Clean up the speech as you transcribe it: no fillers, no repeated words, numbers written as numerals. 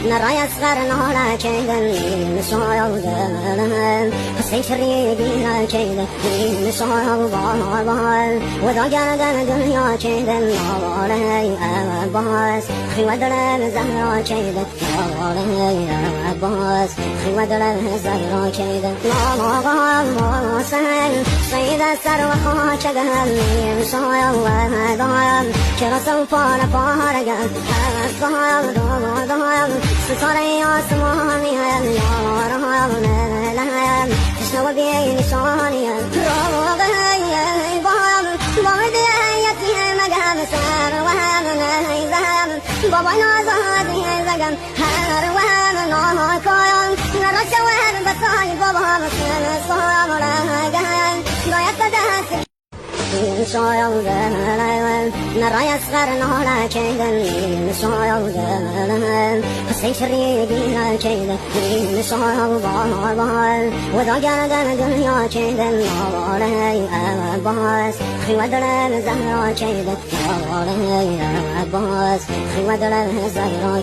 نرى يصغر نهار كيدا حسين شريدين كيدا وذا قردن دنيا كيدا عباس خي ودرن زهرا كيدا عباس خي ودرن زهرا كيدا سيد السر وخاشقها من شايا وهدايا كرا سوفانا فارقا ستاري آسماني يا تشنو بين شاني بابا نازادي زغم هر وهم ناه كايان نرش وهم بساي بابا مسن صام ولا جان ضيعت دهس نرى يصغر نهار كيدا حسين شريدين كيدا وذا قردن دنيا كيدا عباس خي ودرن زهرا كيدا عباس خي ودرن زهرا